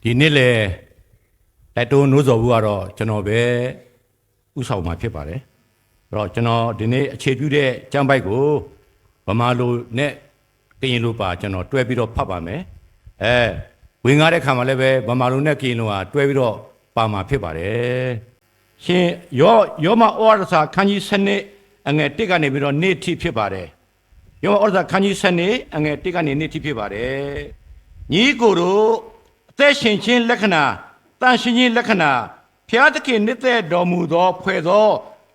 ဒီနေ့လေတိုက်တွန်းနှိုးဆော်ဘူးကတော့ကျွန်တော်ပဲဥဆောင်မှာဖြစ်ပါတယ်အဲ့တော့ကျွန်တော်ဒီနေ့အခြေပြုတဲ့ကျမ်းပိုက်ကိုဗမာလိုနဲ့ကရင်လိုပါကျွန်တော်တွဲပြီးတော့ဖတ်ပါမယ်ဝင်ကားတဲ့ခါမှာလည်းပဲဗမာလိုနဲ့ကရင်လိုဟာတွဲပြီးတော့ပါမှာဖြစ်ပါတယ်ရှင်ယောမဩဝါဒစာခန်းကြီး7အငယ်1ကနေပြီးတော့နေ့ထိဖြစ်ပါတယ်ယောမဩဝါဒစာခန်းကြီး7အငယ်1ကနေနေ့ထိဖြစ်ပါတယ်ညီကိုတို့အသက်ရှင်ခြင်းလက္ခဏာတန်ရှင်ခြင်းလက္ခဏာဖျားသခင်နှစ်သက်တော်မူသောဖွဲ့သော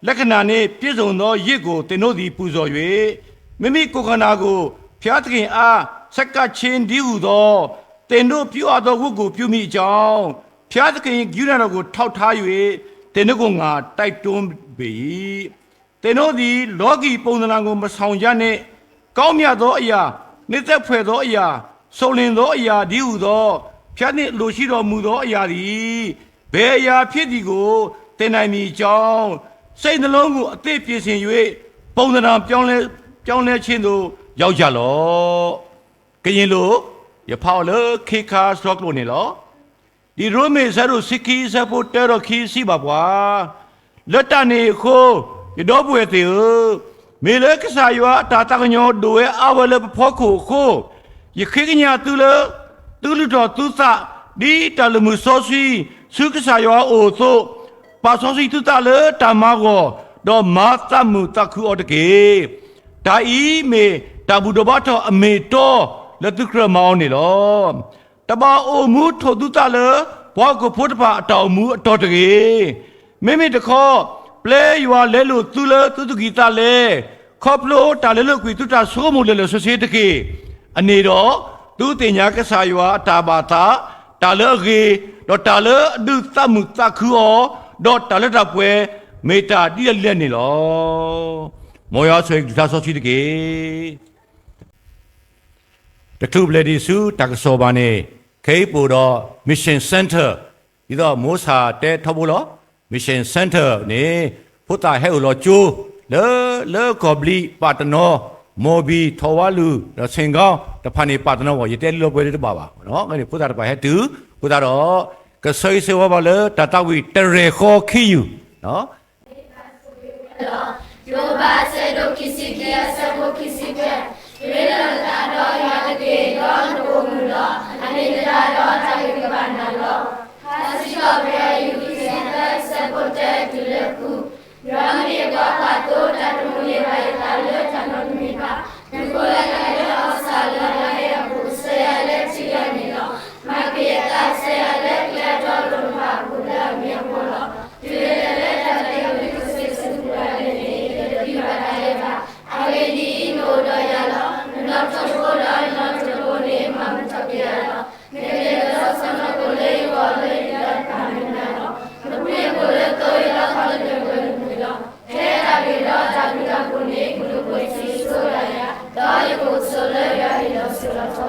လက္ခဏာနှင့်ပြည့်စုံသောရစ်ကိုသင်တို့သည်ပူဇော်၍မိမိကိုယ်ခန္ဓာကိုဖျားသခင်အားဆက်ကပ်ခြင်းတည်းဟူသောသင်တို့ပြုအပ်သောဝတ်ကိုပြုမိကြောင်းဖျားသခင်ဂုဏတော်ကိုထောက်ထား၍သင်တို့ကိုငါတိုက်တွန်းပေ၏သင်တို့သည်လောကီပုံသဏ္ဍာန်ကိုမဆောင်ကြနှင့်ကောင်းမြတ်သောအရာနှစ်သက်ဖွယ်သောအရာစုံလင်သောအရာတည်းဟူသောဖျားနှင့်လိုရှိတော်မူသောအရာသည်ဘယ်အရာဖြစ်သည်ကိုသင်နိုင်မည်ကြောင်းစိတ်နှလုံးကိုအသည့်ပြင်ဆင်၍ပုံသဏ္ဍာန်ပြောင်းလဲခြင်းသို့ရောက်ကြလော့ကရင်လိုရဖောက်လေခေခါစတော့လို့နေလောဒီရိုမေဇာရုစိကီစဖို့တဲရခီစီပါပွာလက်တနေခိုရတော့ပွေတေမေလကဆာယောတာတကညောဒိုရဲ့အဝလဖောခုခိုယခိကညာတူလတူလူတော်သူသဒီတလမှုစောစီစုကဆာယောအိုသို့ပါစောစီတူတလေတမကောတော့မာသမှုတခုအတကေဒါဤမေတဘူတဘတော်အမေတော်လက်သူခရမောင်းနေလောတဘာအိုမှုထိုသူတလေဘောကိုဖို့တပါအတော်မူအတော်တကေမိတခေါ်ပလဲရွာလဲလို့သူလေသူဂီတာလဲခေါပလိုတာလဲလို့ကွေသူတာဆိုးမှုလဲလို့ဆွေးတကေအနေတော့သူတင်ညာကဆာရွာတာဘာသာတာလေကေတော့တာလေအဒုသမှုတခုအောတော့တာလေတပွဲမေတာတိလက်နေလောမောရဆွေဒါဆောချီတကေတခုပလေဒီစုတက္ကစောပါနေခေပူတော့ Mission Center ဒီတော့မိုးစာတဲထောက်ဖို့လော Mission Center နေဖုတာဟဲလောကျိုးလေကောဘလီပါတနောမော်ဘီထော်ဝါလူရစင်ကောင်းတဖာနေပါတနောဘောရတဲလောပွဲတပါပါနော်ငါဖုတာတပါဟဲတူဖုတာတော့ကဆွေးစေဝပါလေတတဝီတရေခေါ်ခီယူနော်ယောဘာစေဒိုကိစီကီအစဘိုကိစီကရေလလာတော့ရတဲ့ကေတော့ဒိုမူတော့အနေရာတော့တိုင်းကဘာနာတော့ဟာစီတော့ဘယ်ယူစင်တဲ့စဘိုတဲ့တူလေကူရောင်းရီကတော့တတ်မှုလေးပါတာလေချန်တော်မိပါဒီကိုလည်းလည်းဆာလာရဲ့ဘူဆေရလက်ချီရနေတော့မကေတာဆေရလက်လက်တော့လို့ပါဘူးလားမြေပေါ်တော့ဒီလည်းတဲ့တဲ့ကိုစစ်စစ်ပူရတယ်ဒီပါတိုင်းပါအဝေးဒီနိုတော့ရတော့တော့တော့တော့နေမှာမချပြရတော့နေတော့ဆန္ဒကိုလေးရောလေးတော့ပါနေတော့ဘယ်ကိုလဲတော့ရတော့ခါတယ်ကိုတော့အဲဒါပြီးတော့ဒါပြီးတော့ကိုနေကိုကိုစီဆိုရရတော့ရကိုဆိုရရတော့ဆိုတော့ဟ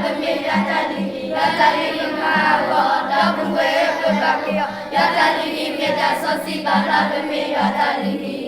ပမေယတာလီယတာလီမာဘောတဘဝေပပမေယတာလီမေတာသောစီပါလာပမေယတာလီ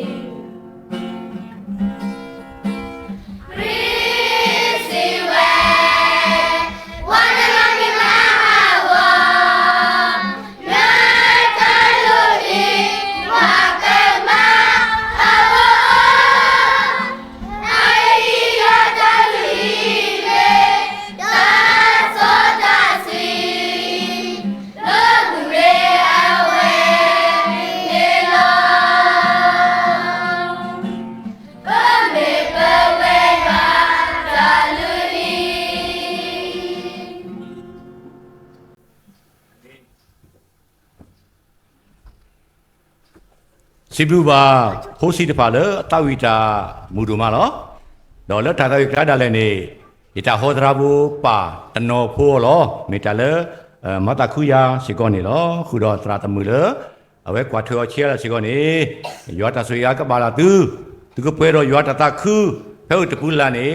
สิบรูบาโคสิตพาเลตาวิตามูดูมาลอดอลตาตาวิกราดาเลนี่อิตาโฮดราบูปาตโนโพลอเมตาเลมาตาคุยาสิกอนี่ลอคุดอตราตมือเลเอาไว้กว่าเธอเชียสิกอนี่ยอดตาสุยากบาลาตือตุกเปโรยอดตาคือเฮาตะกุลานี่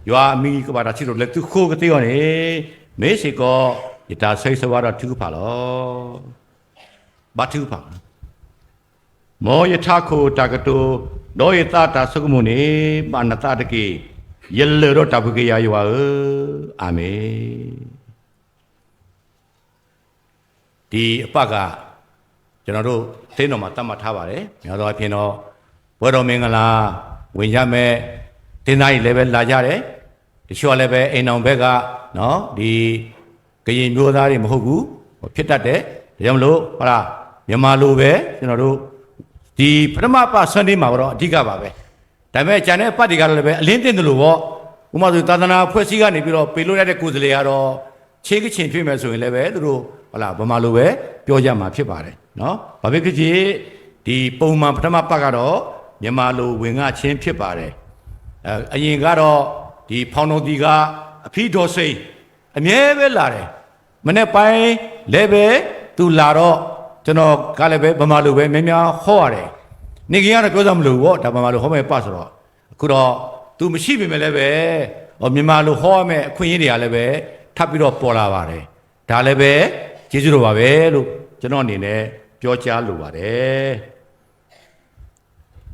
ยอมีกบาลาสิโรเลตุโคกติอนี่เมสิกออิตาไซสวาราทุกพาลอบาทุกพาโมยทาโคตากตูโดยตาตาสุกมุนีปานตาตะกีเยลเลโรตาบุกยายวาอาเมดีปากะကျွန်တော်တို့သိန်းတော်မှာတတ်မှတ်ထားပါတယ်များသောအားဖြင့်တော့ဘွယ်တော်မင်္ဂလာဝင်ကြမဲ့တင်းသားကြီးလည်းပဲလာကြတယ်တချို့လည်းပဲအိမ်အောင်ဘက်ကနော်ဒီကရင်မျိုးသားတွေမဟုတ်ဘူးဖြစ်တတ်တယ်ဒါကြောင့်မလို့ဟုတ်လားမြန်မာလိုပဲကျွန်တော်တို့ဒီပထမပါဆန်ဒေးမှာတော့အဓိကပါပဲဒါပေမဲ့ကျန်တဲ့ပတ်တွေကတော့လည်းပဲအလင်းတင်တယ်လို့ပေါ့ဥပမာဆိုသာသနာဖွဲ့စည်းကနေပြီးတော့ပေလို့ရတဲ့ကိုယ်စားလှယ်ကတော့ခြေကချင်ဖြစ်မယ်ဆိုရင်လည်းပဲသူတို့ဟုတ်လားဗမာလိုပဲပြောကြမှာဖြစ်ပါတယ်နော်ဘာဖြစ်ဖြစ်ဒီပုံမှန်ပထမပတ်ကတော့မြန်မာလိုဝင်ငှချင်းဖြစ်ပါတယ်အရင်ကတော့ဒီဖောင်တော်ဒီကအဖီတော်စိန်အမြဲပဲလာတယ်မနေ့ပိုင်းလည်းပဲသူလာတော့ကျွန်တော်ကလည်းပဲဗမာလိုပဲများများဟောရတယ်နေကြီးကတော့ပြောစမလို့ပေါ့ဒါဗမာလိုဟောမယ်ပတ်ဆိုတော့အခုတော့သူမရှိပေမဲ့လည်းပဲမြန်မာလိုဟောရမယ်အခွင့်အရေးတွေကလည်းပဲထပ်ပြီးတော့ပေါ်လာပါတယ်ဒါလည်းပဲကျေးဇူးတော်ပါပဲလို့ကျွန်တော်အနေနဲ့ပြောကြားလိုပါတယ်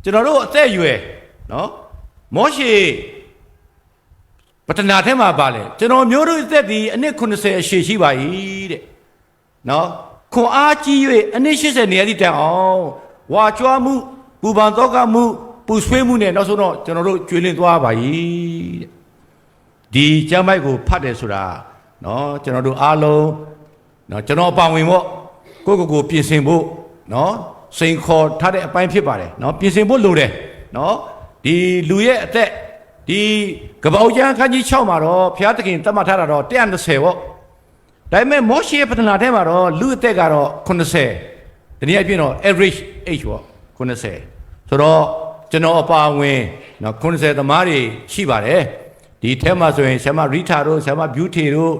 ကျွန်တော်တို့အသက်အရွယ်နော်မောရှိပတနာထဲမှာပါလေကျွန်တော်မျိုးတို့အသက်ဒီအနည်း90အရှိရှိပါ၏တဲ့နော်ခွန်အားကြီး၍အနည်း80နေရာတိတန်အောင်ဝါကြွားမှုပူပန်တော့ကမှုပူဆွေးမှုနဲ့နောက်ဆုံးတော့ကျွန်တော်တို့ကျွေးလင်းသွားပါ၏တဲ့ဒီကျမ်းပိုက်ကိုဖတ်တယ်ဆိုတာနော်ကျွန်တော်တို့အားလုံးနော်ကျွန်တော်ပါဝင်ဖို့ကိုပြင်ဆင်ဖို့နော်စိန်ခေါ်ထားတဲ့အပိုင်းဖြစ်ပါတယ်နော်ပြင်ဆင်ဖို့လိုတယ်နော်ဒီလူရဲ့အသက်ဒီကပောက်ကျမ်းခန်းကြီး6မှာတော့ဘုရားသခင်သတ်မှတ်ထားတာတော့120ပေါ့ဒါပေမဲ့မောရှေရဲ့ပထနာထဲမှာတော့လူအသက်ကတော့90ဒီနေ့အပြင်တော့ average age ပေါ့90ဆိုတော့ကျွန်တော်အပါဝင်နော်90သမားတွေရှိပါတယ်ဒီထဲမှာဆိုရင်ဆရာမရီထာတို့ဆရာမဘျူတီတို့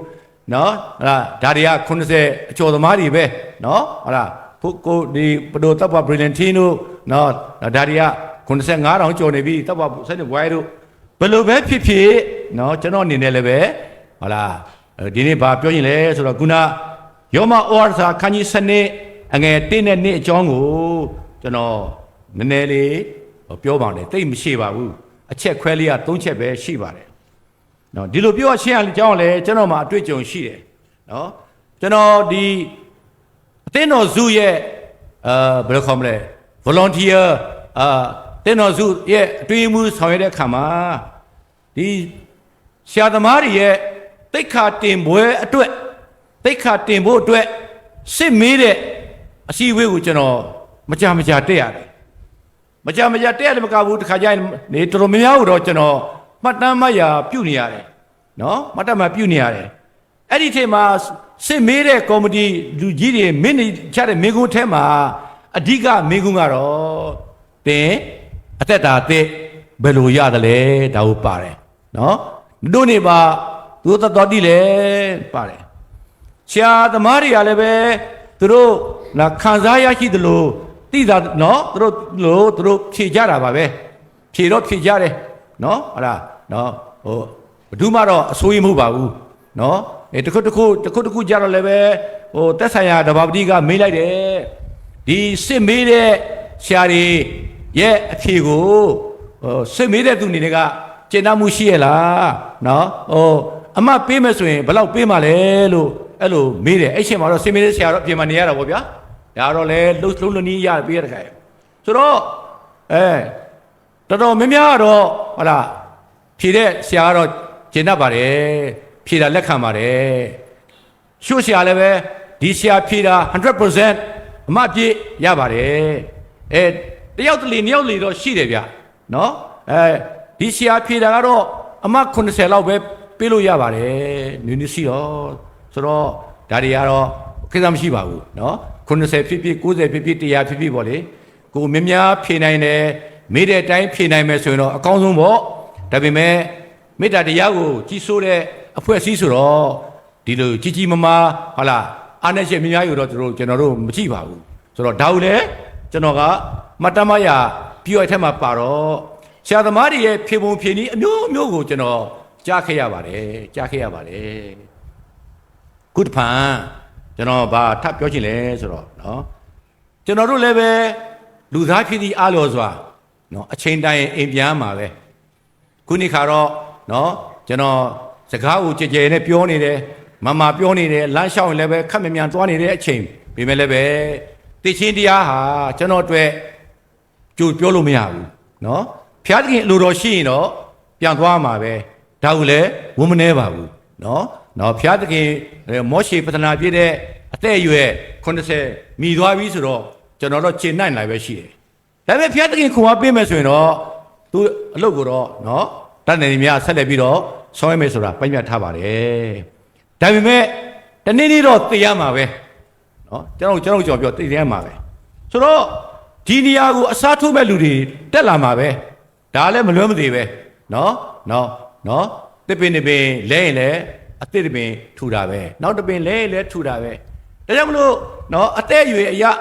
နော်ဟလာဒါတွေက90အကျော်သမားတွေပဲနော်ဟလာကိုဒီပဒိုတပ်ပါဘရီလန်တီနိုနော်ဒါတွေက95,000ကျော်နေပြီတပ်ပါစနေဝိုင်းတို့ဘယ်လိုပဲဖြစ်ဖြစ်နော်ကျွန်တော်အနေနဲ့လည်းပဲဟလာဒီနေ့ဘာပြောရင်လဲဆိုတော့ခုနယောမဩဝါဒစာခန်းကြီး7နှစ်အငယ်1နဲ့2အကြောင်းကိုကျွန်တော်နည်းနည်းလေးပြောပါမယ်တိတ်မရှိပါဘူးအချက်ခွဲလေးက3ချက်ပဲရှိပါတယ်နော်ဒီလိုပြောရှင်းရအကြောင်းလဲကျွန်တော်မှာအတွေ့အကြုံရှိတယ်နော်ကျွန်တော်ဒီအသင်းတော်စုရဲ့ဘယ်လိုခေါ်မလဲ volunteer တင်းတော်စုရဲ့အတွင်းမှုဆောင်ရတဲ့အခါမှာဒီဆရာသမားတွေရဲ့တိတ်ခါတင်ပွဲအတွက်တိတ်ခါတင်ဖို့အတွက်စစ်မေးတဲ့အစည်းအဝေးကိုကျွန်တော်မကြတက်ရတယ်မကြတက်ရတယ်မကဘူးတခါကျရင်နေတော်တော်များများတော့ကျွန်တော်မှတ်တမ်းမှတ်ရာပြုနေရတယ်နော်မှတ်တမ်းမှပြုနေရတယ်အဲ့ဒီထဲမှာစစ်မေးတဲ့ကော်မတီလူကြီးတွေမင်းနေချတဲ့မင်းကုန်းထဲမှာအဓိကမင်းကုန်းကတော့တင်အသက်တာတဲ့ဘယ်လိုရတယ်လဲဒါကိုပါတယ်နော်တို့နေပါသူတို့တော်တိလဲပါတယ်ဆရာသမားတွေကလည်းပဲသူတို့လာခံစားရရှိသလိုသိတာနော်သူတို့ဖြေကြတာပါပဲဖြေတော့ဖြေကြတယ်နော်ဟုတ်လားနော်ဟိုဘယ်သူမှတော့အဆိုးရမှုပါဘူး နော်တခုကြတော့လည်းပဲဟိုတက်ဆိုင်ရာတဘာပတိကမေးလိုက်တယ်ဒီစစ်မေးတဲ့ဆရာတွေရဲ့အဖြေကိုစစ်မေးတဲ့သူအနေနဲ့ကကျင့်တတ်မှုရှိရလားနော်အမပေးမယ်ဆိုရင်ဘယ်လောက်ပေးမှလဲလို့အဲ့လိုမေးတယ်အဲ့ချိန်မှာတော့စစ်မေးတဲ့ဆရာတော့ပြင်မနေရတာပေါ့ဗျာဒါတော့လေလုံးလုံးနီးရပေးရတဲ့ခါဆိုတော့တော်တော်များများတော့ဟုတ်လားဖြေတဲ့ဆရာကတော့ကျင့်တတ်ပါတယ်ဖြေတာလက်ခံပါတယ်ရှုဆရာလည်းပဲဒီဆရာဖြေတာ 100% အမှပြည့်ရပါတယ်တယောက်တလေနှစ်ယောက်လေတော့ရှိတယ်ဗျနော်ဒီဆရာဖြေတာကတော့အမှ90လောက်ပဲပေးလို့ရပါတယ်နည်းနည်းရှိတော့ဆိုတော့ဒါတွေကတော့ကိစ္စမရှိပါဘူးနော်90ဖြစ်ဖြစ်90ဖြစ်ဖြစ်100ဖြစ်ဖြစ်ပေါ့လေကိုမြများဖြေနိုင်တယ်မေးတဲ့အတိုင်းဖြေနိုင်မယ်ဆိုရင်တော့အကောင်းဆုံးပေါ့ဒါပေမဲ့မေတ္တာတရားကိုကြီးစိုးတဲ့အဖွဲ့အစည်းဆိုတော့ဒီလိုကြီးမမာဟုတ်လားအားနဲ့ချက်များယူတော့ကျွန်တော်တို့မကြည့်ပါဘူးဆိုတော့ဒါကိုလည်းကျွန်တော်ကမတမရပြည့်ရထက်မှာပါတော့ဆရာသမားတွေရဲ့ဖြေပုံဖြေနည်းအမျိုးကိုကျွန်တော်ကြားခဲ့ရပါတယ်ခုတစ်ဖန်ကျွန်တော်ဗာထပ်ပြောချင်လဲဆိုတော့နော်ကျွန်တော်တို့လည်းပဲလူသားဖြစ်သည့်အားလျော်စွာနော်အချိန်တိုင်းအိမ်ပြန်မှာပဲခုနေ့ခါတော့နော်ကျွန်တော်စကားကိုကြဲနဲ့ပြောနေတယ်မပြောနေတယ်လမ်းလျှောက်ရင်လည်းပဲခက်မြန်သွားနေတဲ့အချိန်ပြင်မဲ့လည်းပဲသိချင်းတရားဟာကျွန်တော်အတွက်ကြိုပြောလို့မရဘူးနော်ဖျားသခင်အလိုတော်ရှိရင်တော့ပြန်သွားမှာပဲဒါကိုလည်းဝမနေပါဘူးနော်ဖျားသခင်မောရှေပထနာပြည့်တဲ့အသက်အရွယ်80မိသွားပြီဆိုတော့ကျွန်တော်တော့ခြေနိုင်လာပဲရှိတယ်ဒါပေမဲ့ဖျားသခင်ခွန်အားပေးမယ်ဆိုရင်တော့သူအလုပ်ကိုတော့နော်တတ်နေများဆက်လက်ပြီးတော့ဆောင်ရမယ်ဆိုတာပြညတ်ထားပါတယ်ဒါပေမဲ့တနေ့တော့သိရမှာပဲနော်ကျွန်တော်ပြောသိရမှာပဲဆိုတော့ဒီနေရာကိုအစားထိုးမဲ့လူတွေတက်လာမှာပဲဒါလည်းမလွဲမသေးပဲနော်တစ်ပင်တစ်ပင်လဲရင်လည်းအသစ်တစ်ပင်ထူတာပဲနောက်တစ်ပင်လဲရင်လည်းထူတာပဲဒါကြောင့်မလို့နော်အသက်အရွယ်အရာ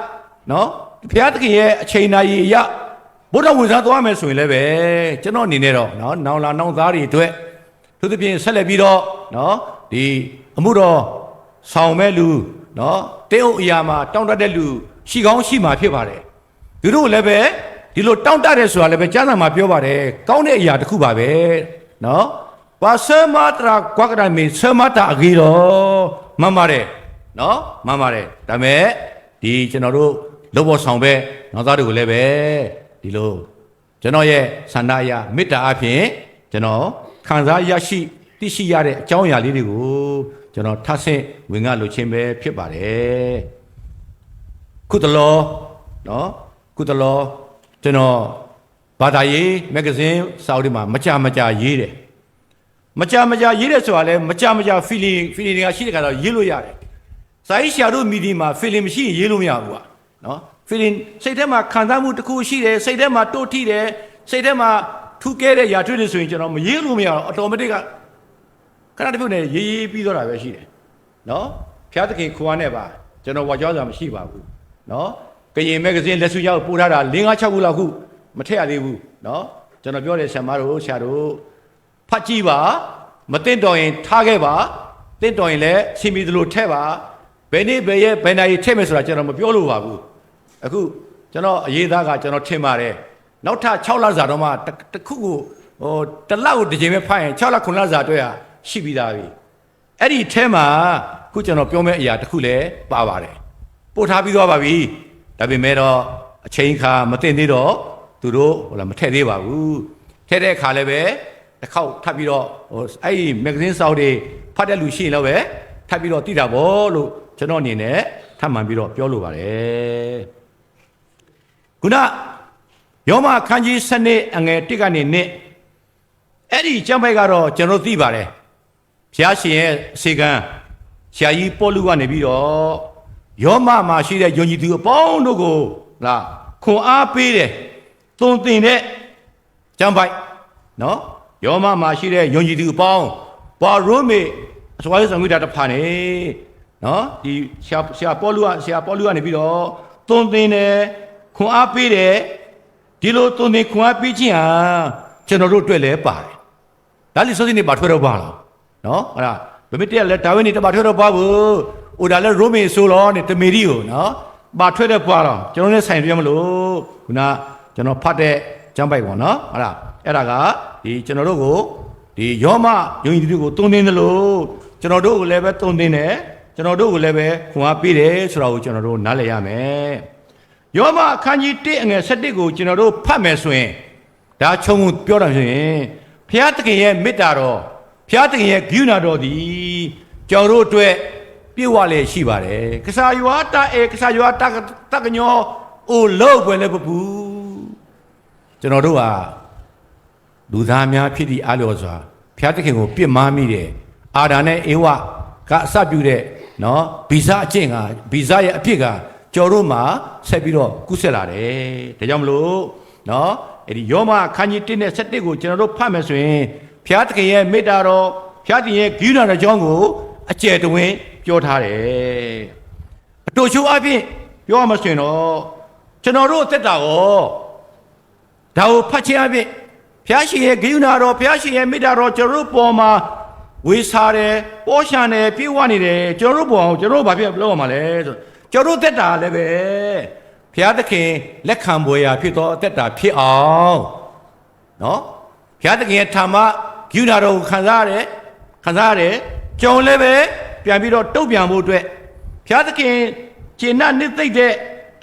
နော်ဘုရားသခင်ရဲ့အချိန်နာရီအရာဘုရားဝင်စားသွားမယ်ဆိုရင်လည်းပဲကျွန်တော်အနေနဲ့တော့နော်နောင်လာနောင်သားတွေအတွက်သူသဖြင့်ဆက်လက်ပြီးတော့နော်ဒီအမှုတော်ဆောင်မဲ့လူနော်တင်းအုပ်အရာမှာတောင်းတတဲ့လူရှိကောင်းရှိမှာဖြစ်ပါတယ်သူတို့လည်းပဲဒီလိုတောင်းတတယ်ဆိုတာလည်းပဲကျမ်းစာမှာပြောပါတယ်ကောင်းတဲ့အရာတစ်ခုပါပဲနော်ဘာဆမတရာကွာကရမီဆမတာအကြီးတော့မှန်ပါတယ်နော်မှန်ပါတယ်ဒါပေမဲ့ဒီကျွန်တော်တို့လောဘောဆောင်ပဲနောက်သားတွေကိုလည်းပဲဒီလိုကျွန်တော်ရဲ့ဆန္ဒအရမေတ္တာအဖြစ်ကျွန်တော်ခံစားရရှိသိရှိရတဲ့အကြောင်းအရာလေးတွေကိုကျွန်တော်ထပ်ဆင့်ဝင်ငါလိုခြင်းပဲဖြစ်ပါတယ်ခုတလောနော်ခုတလောကျွန်တော်ဘာသာရေးမဂ္ဂဇင်းစာအုပ်တွေမှာမကြရေးတယ်မကြရေးတယ်ဆိုတာလဲမကြ feeling တွေကရှိတဲ့ခါတော့ရေးလို့ရတယ်စာရေးဆရာတို့မီဒီမှာ feeling မရှိရင်ရေးလို့မရဘူးကွာနော် feeling စိတ်ထဲမှာခံစားမှုတစ်ခုရှိတယ်စိတ်ထဲမှာတိုးထိတယ်စိတ်ထဲမှာထူးကဲတဲ့ຢာထွေးတယ်ဆိုရင်ကျွန်တော်မရေးလို့မရတော့ automatic ကခဏတစ်ခုနဲ့ရေးပြီးတော့တာပဲရှိတယ်နော်ဖျားသခင်ခွာနဲ့ပါကျွန်တော်ဝါကြောစာမရှိပါဘူးနော်ကရင်မဂ္ဂဇင်းလက်စုရောက်ပို့ထားတာ5-6ခုလောက်ခုမထည့်ရသေးဘူးနော်ကျွန်တော်ပြောတယ်ဆရာမတို့ဆရာတို့ဖတ်ကြည့်ပါမသိတော်ရင်ထားခဲ့ပါသိတော်ရင်လည်းရှင်မီသလိုထည့်ပါဘယ်နေ့ဘယ်ရက်ဘယ်နာရီထည့်မယ်ဆိုတာကျွန်တော်မပြောလို့ပါဘူးအခုကျွန်တော်အရေးသားကကျွန်တော်ထင်ပါတယ်နောက်ထပ်6လစာတော့မှတစ်ခုကိုတစ်လကိုတစ်ချိန်ပဲဖတ်ရင်6လ9လစာအတွက်ရှိပြီးသားပြီအဲ့ဒီထဲမှာခုကျွန်တော်ပြောမယ့်အရာတစ်ခုလည်းပါပါတယ်ပို့ထားပြီးသွားပါပြီဒါပေမဲ့တော့အချိန်ခါမသိသေးတော့သူတို့မထည့်သေးပါဘူးထည့်တဲ့အခါလည်းပဲတစ်ခေါက်ထပ်ပြီးတော့အဲ့ဒီမဂ္ဂဇင်းစာအုပ်တွေဖတ်တဲ့လူရှိရင်လည်းပဲထပ်ပြီးတော့သိတာပေါ့လို့ကျွန်တော်အနေနဲ့ထပ်မှန်ပြီးတော့ပြောလိုပါတယ်ခုနယောမခန်းကြီး7အငယ်1ကနေ2အဲ့ဒီကျမ်းပိုက်ကတော့ကျွန်တော်သိပါတယ်ဘုရားရှင်ရဲ့အစီကံဆရာကြီးပေါလုကနေပြီးတော့ယောမမှာရှိတဲ့ယုံကြည်သူအပေါင်းတို့ကိုလားခွန်အားပေးတယ်သွန်သင်တဲ့ကျမ်းပိုက်နော်ယောမမှာရှိတဲ့ယုံကြည်သူအပေါင်းဘာရိုမေအစွာရေးဆောင်ကြတာတစ်ဖာနေနော်ဒီဆရာပေါလုကနေပြီးတော့သွန်သင်တယ်ခွန်အားပေးတယ်ဒီလိုသွန်သင်ခွန်အားပေးခြင်းဟာကျွန်တော်တို့အတွက်လည်းပါတယ်ဒါလိစောစီနေပါထွက်တော့ပါလားနော်အဲ့ဒါ ဗမိတရလည်းဒါဝိနေတပါထွက်တော့ပွားဘူးဟိုဒါလည်းရိုမေဆိုတော့နေတမေရီကိုနော်ပါထွက်တဲ့ပွားတော့ကျွန်တော်လည်းဆိုင်ပြမလို့ခုနကျွန်တော်ဖတ်တဲ့ကျမ်းပိုက်ပေါ့နော်ဟုတ်လားအဲ့ဒါကဒီကျွန်တော်တို့ကိုဒီယောမယုံကြည်သူကိုတုံးတင်တယ်လို့ကျွန်တော်တို့ကိုလည်းပဲတုံးတင်တယ်ကျွန်တော်တို့ကိုလည်းပဲခွန်အားပေးတယ်ဆိုတာကိုကျွန်တော်တို့နားလည်ရမယ်ယောမအခန်းကြီး1အငယ်7ကိုကျွန်တော်တို့ဖတ်မယ်ဆိုရင်ဒါခြုံပြောတာဆိုရင်ဘုရားသခင်ရဲ့မေတ္တာတော်ဘုရားသခင်ရဲ့ဂရုဏာတော်သည်ကျွန်တော်တို့အတွက်ပြည့်ဝလေရှိပါတယ်ကစားရွာတာကစားရွာတကညောအိုလောက်ပဲလည်းပပူကျွန်တော်တို့ဟာလူသားများဖြစ်သည့်အားလျော်စွာဘုရားသခင်ကိုပြစ်မှားမိတယ်အာဒါနဲ့အေဝကအစပြုတဲ့နော်ဗီဇအကျင့်ကဗီဇရဲ့အဖြစ်ကကျော်တို့မှာဆက်ပြီးတော့ကုဆက်လာတယ်ဒါကြောင့်မလို့နော်အဲ့ဒီယောမခန်းကြီး1နဲ့7ကိုကျွန်တော်တို့ဖတ်မယ်ဆိုရင်ဘုရားသခင်ရဲ့မေတ္တာတော်ဘုရားသခင်ရဲ့ဂရုဏာတော်ကြောင့်ကိုအကျယ်တဝင်းပြောထားတယ်အတူချိုးအဖြစ်ပြောရမှာဆိုရင်တော့ကျွန်တော်တို့သက်တာရောဒါကိုဖတ်ခြင်းအဖြစ်ဘုရားရှင်ရဲ့ဂရုဏာတော်ဘုရားရှင်ရဲ့မေတ္တာတော်ကျွန်တော်တို့ပေါ်မှာဝေစားတယ်ပေါ်ရှာတယ်ပြေဝနေတယ်ကျွန်တော်တို့ပေါ်အောင်ကျွန်တော်တို့ဘာဖြစ်လို့ရမှာလဲဆိုကျွန်တော်တို့သက်တာလည်းပဲဘုရားသခင်လက်ခံပွေရာဖြစ်သောအသက်တာဖြစ်အောင်နော်ဘုရားသခင်ရဲ့ဓမ္မဂရုဏာတော်ကိုခံစားရတယ်ကြုံလည်းပဲပြန်ပြီးတော့တုတ်ပြန်ဖို့အတွက်ဘုရားသခင်ခြေနှက်နှစ်သိမ့်တဲ့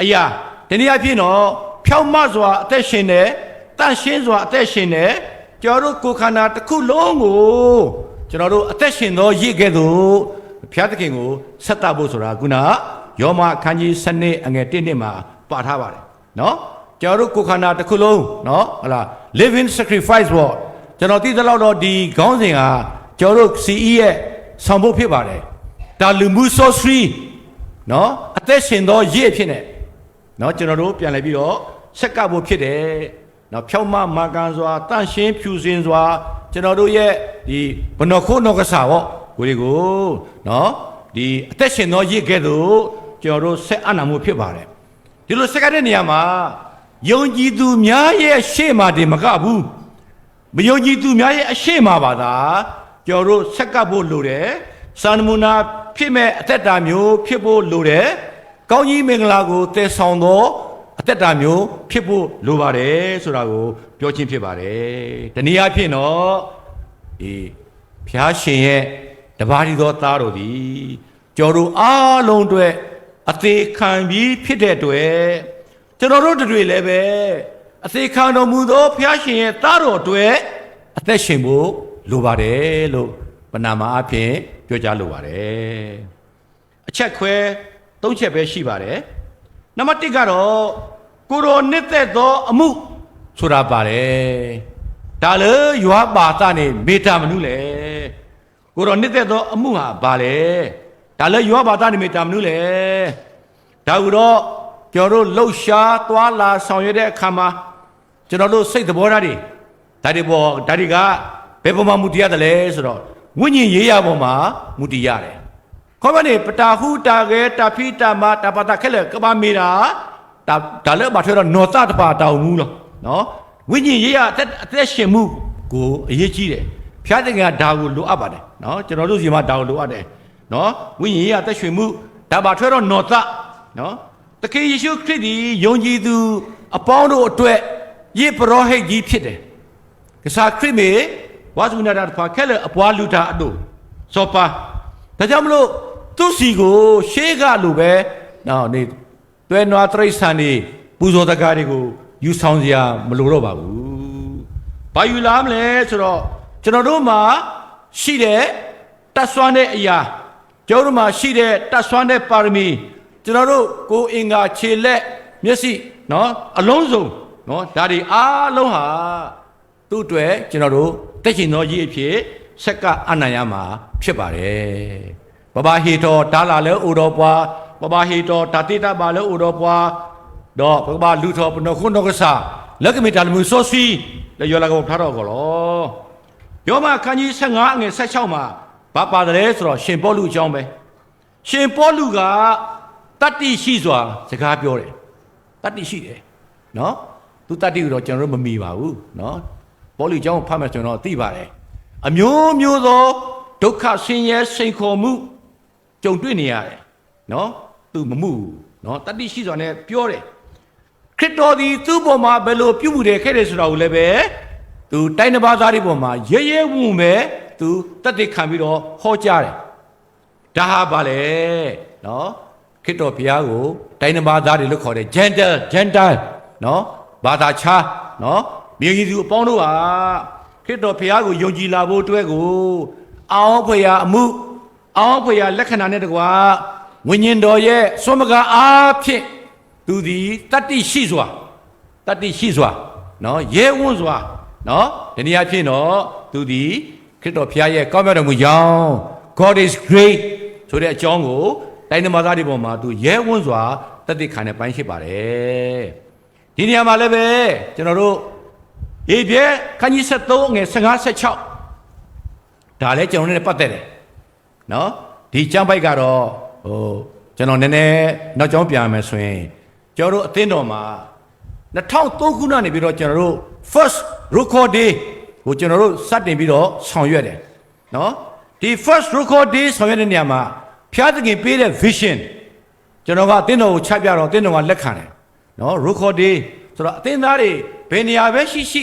အရာဒီနေ့အဖြစ်တော့ဖြောင့်မစွာအသက်ရှင်တယ်တန့်ရှင်းစွာအသက်ရှင်တယ်ကျွန်တော်တို့ကိုယ်ခန္ဓာတစ်ခုလုံးကိုကျွန်တော်တို့အသက်ရှင်သောရည်ကဲ့သို့ဘုရားသခင်ကိုဆက်တာဖို့ဆိုတာခုနယောမအခန်းကြီး7အငယ်1မှာပါထားပါတယ်နော်ကျွန်တော်တို့ကိုယ်ခန္ဓာတစ်ခုလုံးနော်ဟလာ living sacrifice ပေါ့ကျွန်တော်သိသလောက်တော့ဒီခေါင်းစဉ်ဟာကျွန်တော်တို့ CE ရဲ့ဆောင်ဖို့ဖြစ်ပါတယ်ဒါလူမှု sorcery နော်အသက်ရှင်သောရည်ဖြစ်နေနော်ကျွန်တော်တို့ပြန်လည်ပြီးတော့ဆက်ကပ်ဖို့ဖြစ်တယ်နော်ဖြောင့်မမာကန်စွာတန့်ရှင်းဖြူစင်စွာကျွန်တော်တို့ရဲ့ဒီဘနောခိုးနောကဆာပေါ့ကိုတွေကိုနော်ဒီအသက်ရှင်သောရည်ကဲ့သို့ကျွန်တော်တို့ဆက်အနာမှုဖြစ်ပါတယ်ဒီလိုဆက်ကပ်တဲ့နေရာမှာယုံကြည်သူများရဲ့ရှေ့မှာတင်မကဘူးမယုံကြည်သူများရဲ့အရှေ့မှာပါသာကျွန်တော်တို့ဆက်ကပ်ဖို့လိုတယ်စာနမူနာဖြစ်မဲ့အသက်တာမျိုးဖြစ်ဖို့လိုတယ်ကောင်းကြီးမင်္ဂလာကိုတည်ဆောင်သောအသက်တာမျိုးဖြစ်ဖို့လိုပါတယ်ဆိုတာကိုပြောချင်းဖြစ်ပါတယ်တနည်းအားဖြင့်တော့ဘုရားရှင်ရဲ့တပါးတည်းသောသားတော်သည်ကျွန်တော်တို့အားလုံးအတွက်အသေးခံပြီးဖြစ်တဲ့အတွက်ကျွန်တော်တို့တွေလည်းပဲအသေးခံတော်မူသောဘုရားရှင်ရဲ့သားတော်အတွက်အသက်ရှင်ဖို့လိုပါတယ်လို့ပဏာမအဖြစ်ပြောကြားလိုပါတယ်အချက်ခွဲ၃ချက်ပဲရှိပါတယ်နံပါတ်1ကတော့ကိုရောနှစ်သက်သောအမှုဆိုတာပါတယ်ဒါလေရွာပါတာနေမေတ္တာမနုလေကိုရောနှစ်သက်သောအမှုဟာဘာလဲဒါလေရွာပါတာနေမေတ္တာမနုလေဒါကူတော့ကျွန်တော်တို့လှုပ်ရှားသွားလာဆောင်ရွက်တဲ့အခါမှာကျွန်တော်တို့စိတ်သဘောထားတွေဒါတွေကဘယ်ပေါ်မှာမူတည်ရတယ်လဲဆိုတော့ဝိညာဉ်ရေးရပေါ်မှာမူတည်ရတယ်ခေါ်မနေပတာဟုတာကေတာဖိတာမတာပတာခဲလေကဘာမီရာဒါလည်းမထွေတော့နောတတပါတောင်မူလို့နော်ဝိညာဉ်ရေးရအသက်ရှင်မှုကိုအရေးကြီးတယ်ဖျားတဲ့ကဒါကိုလိုအပ်ပါတယ်နော်ကျွန်တော်တို့စီမှာဒါကိုလိုအပ်တယ်နော်ဝိညာဉ်ရေးရအသက်ရှင်မှုဒါပါထွေတော့နောတနော်တခင်ယေရှုခရစ်ဒီယုံကြည်သူအပေါင်းတို့အတွက်ယေပရောဟိတ်ကြီးဖြစ်တယ်ကစားခရစ်မေဝါဇုနာတာဖာခဲလေအပွားလူတာအတို့စောပါဒါကြောင့်မလို့သူစီကိုရှေးကလိုပဲနော်နေတွဲနွားတရိษံနေပူဇော်တကားတွေကိုယူဆောင်စရာမလိုတော့ပါဘူးဘာယူလာမလဲဆိုတော့ကျွန်တော်တို့မှာရှိတဲ့တတ်ဆွမ်းတဲ့အရာကျွန်တော်တို့မှာရှိတဲ့တတ်ဆွမ်းတဲ့ပါရမီကျွန်တော်တို့ကိုအင်္ဂါခြေလက်မျက်စိနော်အလုံးစုံနော်ဒါတွေအားလုံးဟာသူ့အတွက်ကျွန်တော်တို့တက်ရှင်သောကြီးအဖြစ်ဆက်ကအနံ့ရမှာဖြစ်ပါတယ်ဘဘဟေတော်တားလာလဲအိုတော်ပွားဘဘဟေတော်တာတိတပါလဲအိုတော်ပွားတော့ဘဘလူတော်ပနခုနကဆာလက်ကမီတာလူဆိုစီလေယောလာကောထားတော့ကောလောယောမခန်းကြီး15အငယ်16မှာဘာပါတယ်ဆိုတော့ရှင်ပေါလုအကြောင်းပဲရှင်ပေါလုကတတ္တိရှိစွာစကားပြောတယ်တတ္တိရှိတယ်နော်သူတတ္တိကိုတော့ကျွန်တော်တို့မမီပါဘူးနော်ပေါလုအကြောင်းဖတ်မှဆိုတော့သိပါတယ်အမျိုးမျိုးသော ဒုက္ခဆင်းရဲစိန်ခေါ်မှုကြုံတွေ့နေရတယ်နော်သူမမှုနော်တတိရှိစွာနဲ့ပြောတယ်ခရစ်တော်သည်သူ့ပေါ်မှာဘယ်လိုပြုမှုတယ်ခဲ့တယ်ဆိုတာကိုလည်းပဲသူတိုင်းတစ်ပါးသားတွေပေါ်မှာရဲရဲဝံ့ပဲသူတတ်သိခံပြီးတော့ဟောကြားတယ်ဒါဟာပါလေနော်ခရစ်တော်ဘုရားကိုတိုင်းတစ်ပါးသားတွေလို့ခေါ်တယ် Gentile နော်ဘာသာခြားနော်မြေကြီးသူအပေါင်းတို့ဟာခရစ်တော်ဘုရားကိုယုံကြည်လာဖို့အတွက်ကိုအောင်ဖွယ်ရာအမှုအောင်ဖွယ်ရာလက္ခဏာနဲ့တကွာဝိညာဉ်တော်ရဲ့စွမ်းမကားအားဖြင့်သူသည်တတ္တိရှိစွာနော်ရဲဝံ့စွာနော်ဒီနေရာဖြင့်တော့သူသည်ခရစ်တော်ဘုရားရဲ့ကောင်းမြတ်တော်မူကြောင်း God is great ဆိုတဲ့အကြောင်းကိုတိုင်းဓမ္မသားတွေပေါ်မှာသူရဲဝံ့စွာတတ်သိခံတဲ့ပိုင်းဖြစ်ပါတယ်ဒီနေရာမှာလည်းပဲကျွန်တော်တို့ယေဘဲခန်းကြီး73ငယ်15 16ဒါလည်းကျွန်တော်နဲ့ပတ်သက်တယ်နော်ဒီကျမ်းပိုက်ကတော့ကျွန်တော်နည်းနည်းနောက်ကျောင်းပြန်မယ်ဆိုရင်ကျွန်တော်တို့အသင်းတော်မှာ2003ခုနှစ်နေပြီးတော့ကျွန်တော်တို့ first record day ကိုကျွန်တော်တို့စတင်ပြီးတော့ဆောင်ရွက်တယ်နော်ဒီ first record day ဆောင်ရွက်တဲ့နေရာမှာဖျားသခင်ပေးတဲ့ vision ကျွန်တော်ကအသင်းတော်ကိုချပြတော့အသင်းတော်ကလက်ခံတယ်နော် record day ဆိုတော့အသင်းသားတွေဘယ်နေရာပဲရှိ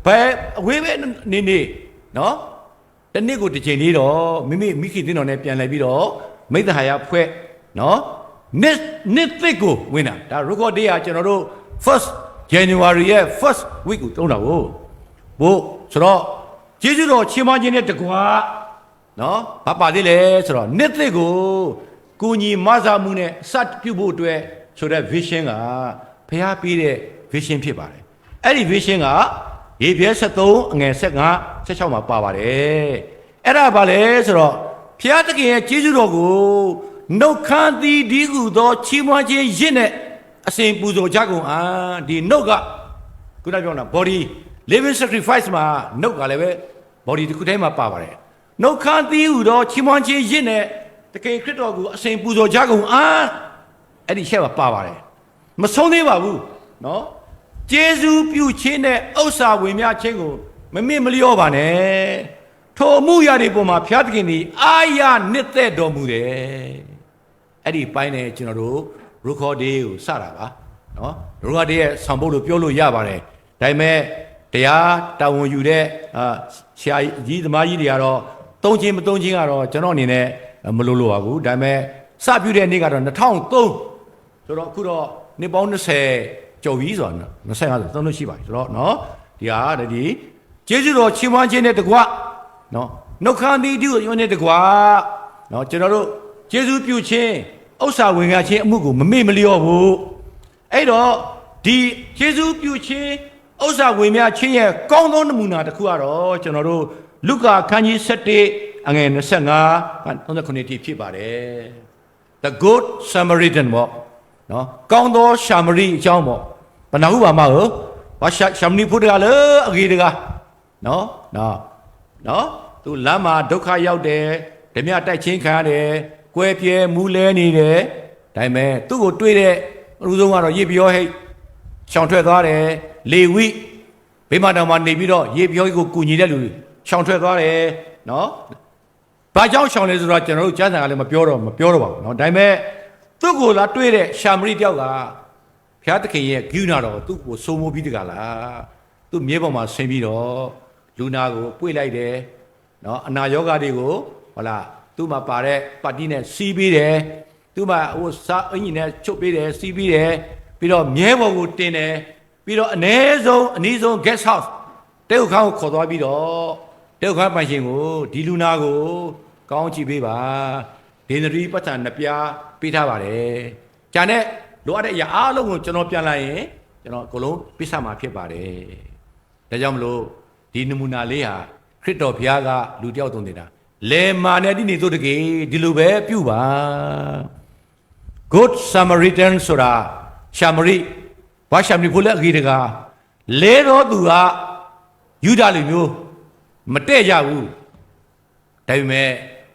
ဘယ်အဝေးပဲနေနော်တနေ့ကိုတစ်ချိန်လေးတော့မိခင်တင်းတော်နဲ့ပြန်လဲပြီးတော့မိသဟာယဖွဲ့နော်နှစ်သစ်ကိုဝင်တာဒါ record day ကကျွန်တော်တို့ first January ရဲ့ first week ကိုတုံးတာကိုဘို့ဆိုတော့ကျေးဇူးတော်ချီးမွမ်းခြင်းနဲ့တကွာနော်ဘာပါသေးလဲဆိုတော့နှစ်သစ်ကိုကိုညီမဆာမှုနဲ့စတ်ပြုဖို့အတွက်ဆိုတဲ့ vision ကဖျားပေးတဲ့ vision ဖြစ်ပါတယ်အဲ့ဒီ vision ကယေဘဲ73အငယ်15 16မှာပါပါတယ်အဲ့ဒါဘာလဲဆိုတော့ဖျားသခင်ရဲ့ကျေးဇူးတော်ကိုနှုတ်ခမ်းသည်ဒီဟုသောချီးမွမ်းခြင်းရစ်နဲ့အစဉ်ပူဇော်ကြကုန်ဒီနှုတ်ကခုနပြောတာ body living sacrifice မှာနှုတ်ကလည်းပဲ body တစ်ခုတည်းမှာပါပါတယ်နှုတ်ခမ်းသည်ဟုသောချီးမွမ်းခြင်းရစ်နဲ့တကယ်ခရစ်တော်ကိုအစဉ်ပူဇော်ကြကုန်အဲ့ဒီချက်ပါပါတယ်မဆုံးသေးပါဘူးနော်ကျေးဇူးပြုခြင်းနဲ့ဥစ္စာဝင်များခြင်းကိုမမေ့မလျော့ပါနဲ့ထိုမှုရတဲ့ပုံမှာဘုရားသခင်သည်အာရနှစ်သက်တော်မူတယ်အဲ့ဒီပိုင်းနဲ့ကျွန်တော်တို့ record day ကိုစတာပါနော် record day ရဲ့ဆောင်ဖို့လို့ပြောလို့ရပါတယ်ဒါပေမဲ့တရားတာဝန်ယူတဲ့ဆရာကြီးသမားကြီးတွေကတော့သုံးခြင်းမသုံးခြင်းကတော့ကျွန်တော်အနေနဲ့မလို့လို့ပါဘူးဒါပေမဲ့စပြုတဲ့နေ့ကတော့2003ဆိုတော့အခုတော့နှစ်ပေါင်း20ကျော်ပြီဆိုတာ25ဆိုသုံးလို့ရှိပါပြီဆိုတော့နော်ဒီဟာဒီကျေးဇူးတော်ချီးမွမ်းခြင်းနဲ့တကွနော်နှုတ်ခမ်းသည်ဒီကိုနဲ့တကွနော်ကျွန်တော်တို့ကျေးဇူးပြုခြင်းဥစ္စာဝင်ရခြင်းအမှုကိုမမေ့မလျော့ဘူးအဲ့တော့ဒီကျေးဇူးပြုခြင်းဥစ္စာဝင်ရခြင်းရဲ့ကောင်းသောနမူနာတစ်ခုကတော့ကျွန်တော်တို့လုကာခန်းကြီး7အငယ်25 39ထိဖြစ်ပါတယ် The Good Samaritan ပေါ့နော်ကောင်းသောရှာမရိအကြောင်းပေါ့ဘယ်နှခုပါမဟုတ်ဘာရှာမရိဖို့တကလည်းအကြီးတကနော်သူလမ်းမှာဒုက္ခရောက်တယ်ဓမြတိုက်ချင်းခံရတယ်ကွဲပြဲမူးလဲနေတယ်ဒါပေမဲ့သူ့ကိုတွေ့တဲ့လူဆုံးကတော့ရေပြောဟိတ်ရှောင်ထွက်သွားတယ်လေဝိဘေးမတောင်မှာနေပြီးတော့ရေပြောဟိတ်ကိုကူညီတဲ့လူရှောင်ထွက်သွားတယ်နော်ဘာကြောင့်ရှောင်လဲဆိုတော့ကျွန်တော်တို့ကျမ်းစာကလည်းမပြောတော့ပါဘူးနော်ဒါပေမဲ့သူ့ကိုလာတွေ့တဲ့ရှာမရိတယောက်ကဘုရားသခင်ရဲ့ဂိူနာတော်သူ့ကိုစိုးမိုးပြီးတကလားသူ့မြေပေါ်မှာဆင်းပြီးတော့လူနာကိုပွေလိုက်တယ်နော်အနာယောဂတွေကိုဟုတ်လားသူ့မှာပါတဲ့ပတ်တိနဲ့စီးပြီးတယ်သူ့မှာဟိုစားအင်ကြီးနဲ့ချုပ်ပြီးတယ်စီးပြီးတယ်ပြီးတော့မြဲပေါ်ကိုတင်တယ်ပြီးတော့အနည်းဆုံး guest house တဲဥခန်းကိုခေါ်သွားပြီးတော့တဲဥခန်းပိုင်ရှင်ကိုဒီလူနာကိုကောင်းကြည့်ပေးပါဒေနရီပတ်စံနှစ်ပြားပေးထားပါတယ်။ကျန်တဲ့လိုအပ်တဲ့အရာအားလုံးကိုကျွန်တော်ပြန်လိုက်ရင်ကျွန်တော်အကုန်လုံးပြသမှာဖြစ်ပါတယ်။ဒါကြောင့်မလို့ဒီနမူနာလေးဟာခရစ်တော်ဘုရားကလူတယောက်သုံးနေတာလေမာနဲ့ဒီနေတို့တကေဒီလိုပဲပြုပါ Good Samaritan ဆိုတာရှာမရိဘာရှာမရိဖို့လဲအကြီးတကာလဲတော့သူကယူဒလူမျိုးမတဲ့ကြဘူးဒါပေမဲ့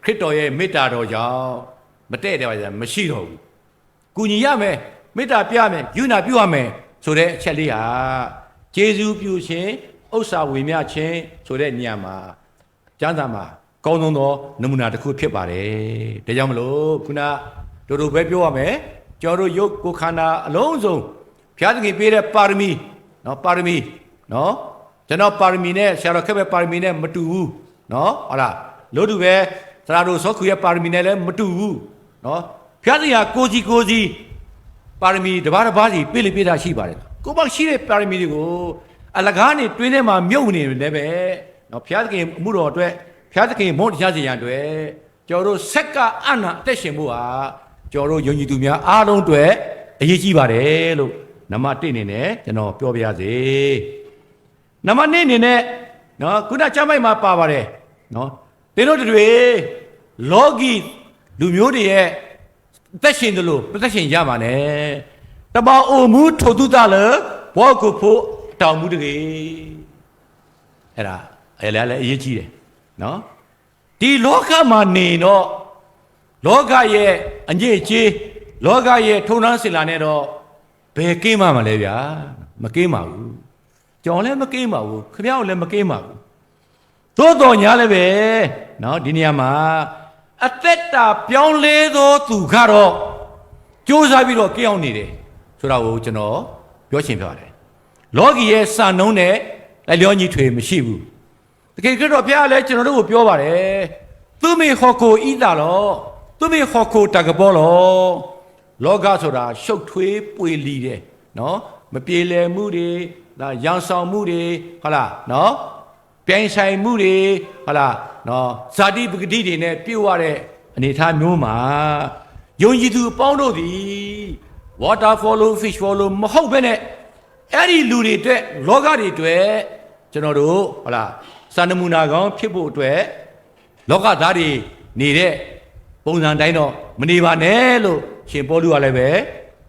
ခရစ်တော်ရဲ့မေတ္တာတော်ကြောင့်မတဲ့တယ်ပါမရှိတော့ဘူးကုညီရမယ်မေတ္တာပြမယ်ယူနာပြုရမယ်ဆိုတဲ့အချက်လေးဟာကျေးဇူးပြုခြင်းဥစ္စာဝေမျှခြင်းဆိုတဲ့ညမှာကျမ်းစာမှာ ကောင်းဆုံးသောနမူနာတစ်ခုဖြစ်ပါတယ်ဒါကြောင့်မလို့ခုနတို့ပဲပြောရမယ်ကျွန်တော်တို့ယုတ်ကိုခန္ဓာအလုံးစုံဘုရားသခင်ပေးတဲ့ပါရမီနော်ပါရမီနော်ကျွန်တော်ပါရမီနဲ့ဆရာတော်ခက်ပဲပါရမီနဲ့မတူဘူးနော်ဟုတ်လားလို့တူပဲသရတို့စောခုရဲ့ပါရမီနဲ့လည်းမတူဘူးနော်ဘုရားသခင်ကကိုကြီးပါရမီတစ်ပါးစီပြည့်လေပြည့်တာရှိပါတယ်ကိုပေါ့ရှိတဲ့ပါရမီတွေကိုအလကားနေတွင်းထဲမှာမြုပ်နေတယ်လည်းပဲနော်ဘုရားသခင်အမှုတော်အတွက်ဘုရားသခင်မုန်းတရားစီရန်အတွက်ကျွန်တော်တို့ဆက်ကအနအသက်ရှင်ဖို့ဟာကျွန်တော်တို့ယုံကြည်သူများအားလုံးအတွက်အရေးကြီးပါတယ်လို့နံပါတ်1အနေနဲ့ကျွန်တော်ပြောပြရစေနံပါတ်2အနေနဲ့နော်ခုနကျမ်းပိုက်မှာပါပါတယ်နော်သင်တို့တွေလောကီလူမျိုးတွေရဲ့အသက်ရှင်တယ်လို့အသက်ရှင်ရပါနဲ့တပောအိုမှုထိုတုတလဘောကိုဖို့တောင်မှုတကေအဲ့ဒါအဲ့လည်းအရေးကြီးတယ်နော်ဒီလောကမှာနေတော့လောကရဲ့အညစ်အကြေးလောကရဲ့ထုံနှန်းစင်လာနဲ့တော့ဘယ်ကိမလဲဗျာမကိမဘူးကြောင်လည်းမကိမဘူးခမ ्या လည်းမကိမဘူးသို့တော်ညာလည်းပဲနော်ဒီနေရာမှာအသက်တာပြောင်းလဲသောသူကတော့ကြိုးစားပြီးတော့ကြောက်နေတယ်ဆိုတာကိုကျွန်တော်ပြောချင်ပြပါတယ်လောကီရဲ့စာနှုံးနဲ့လက်လျောညီထွေမရှိဘူးတကယ်ကတော့ဘုရားလည်းကျွန်တော်တို့ကိုပြောပါတယ်သူမေခေါ်ကိုဤတာတော့သူမေခေါ်ကိုတကဘောလောလောကဆိုတာရှုပ်ထွေးပွေလီတယ်နော်မပြေလည်မှုတွေဒါရန်ဆောင်မှုတွေဟုတ်လားနော်ပြိုင်ဆိုင်မှုတွေဟုတ်လားနော်ဇာတိပဂတိတွေနဲ့ပြုတ်ရတဲ့အနေအထားမျိုးမှာယုံကြည်သူအပေါင်းတို့သည် water follow fish follow မဟုတ်ဘဲနဲ့အဲ့ဒီလူတွေအတွက်လောကတွေအတွက်ကျွန်တော်တို့ဟုတ်လားစံနမူနာကောင်းဖြစ်ဖို့အတွက်လောကသားတွေနေတဲ့ပုံစံတိုင်းတော့မနေပါနဲ့လို့ရှင်ပေါလုကလည်းပဲ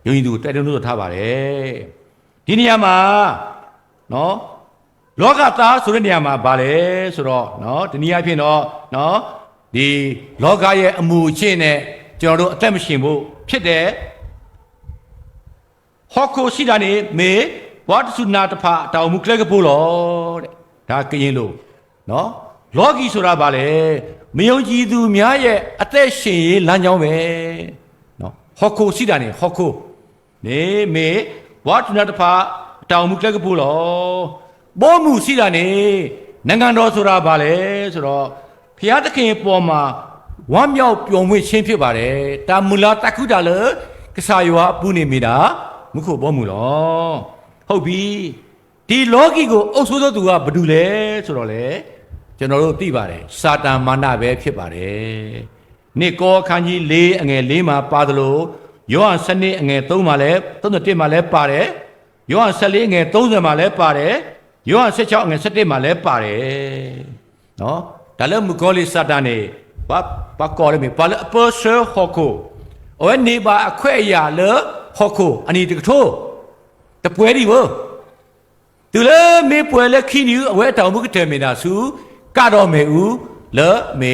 ယုံကြည်သူတိုက်တွန်းလို့ထားပါတယ်ဒီနေရာမှာနော်လောကသားဆိုတဲ့နေရာမှာဗာလဲဆိုတော့နော်ဒီနေရာဖြစ်တော့နော်ဒီလောကရဲ့အမှုအချင်းနဲ့ကျွန်တော်တို့အသက်မရှင်ဖို့ဖြစ်တယ်ဟောကိုရှိတာနေမေဝတ်စုနာတဖာတောင်မှုကလက်ကပို့လို့တဲ့ဒါကရင်လို့နော်လောကီဆိုတာဗာလဲမယုံကြည်သူများရဲ့အသက်ရှင်ရေးလမ်းကြောင်းပဲနော်ဟောကိုရှိတာနေဟောကိုနေမေဝတ်စုနာတဖာတောင်မှုကလက်ကပို့လို့ဘောမှုရှိတာနေနိုင်ငံတော်ဆိုတာဗာလဲဆိုတော့ဘုရားသခင်ပေါ်မှာဝမ်းမြောက်ပျော်မွေ့ခြင်းဖြစ်ပါတယ်တာမူလာတခုတာလေကစားရွာပူနေမိတာမခုဘောမှုလောဟုတ်ပြီဒီလောကီကိုအုပ်ဆိုးသောသူကဘာတူလဲဆိုတော့လေကျွန်တော်တို့သိပါတယ်စာတန်မာနပဲဖြစ်ပါတယ်နိကောခန်းကြီး4အငယ်4မှာပါသလိုယောဟန်7အငယ်3မှာလည်း31မှာလည်းပါတယ်ယောဟန်14အငယ်30မှာလည်းပါတယ်ယောဟန်16အငယ်17မှာလည်းပါတယ်နော်ဒါလည်းမကောလေးစာတန်နေဘာကောလေးဘာလဲအပေါ်ဆာဟောကိုအဝဲနေပါအခွဲ့ရလေဟောကိုအနီတကထိုးတပွဲဒီဘောသူလေမေပွဲလေခင်းယူအဝဲတောင်မှုကတဲမင်းသာစုကတော့မေဦးလေမေ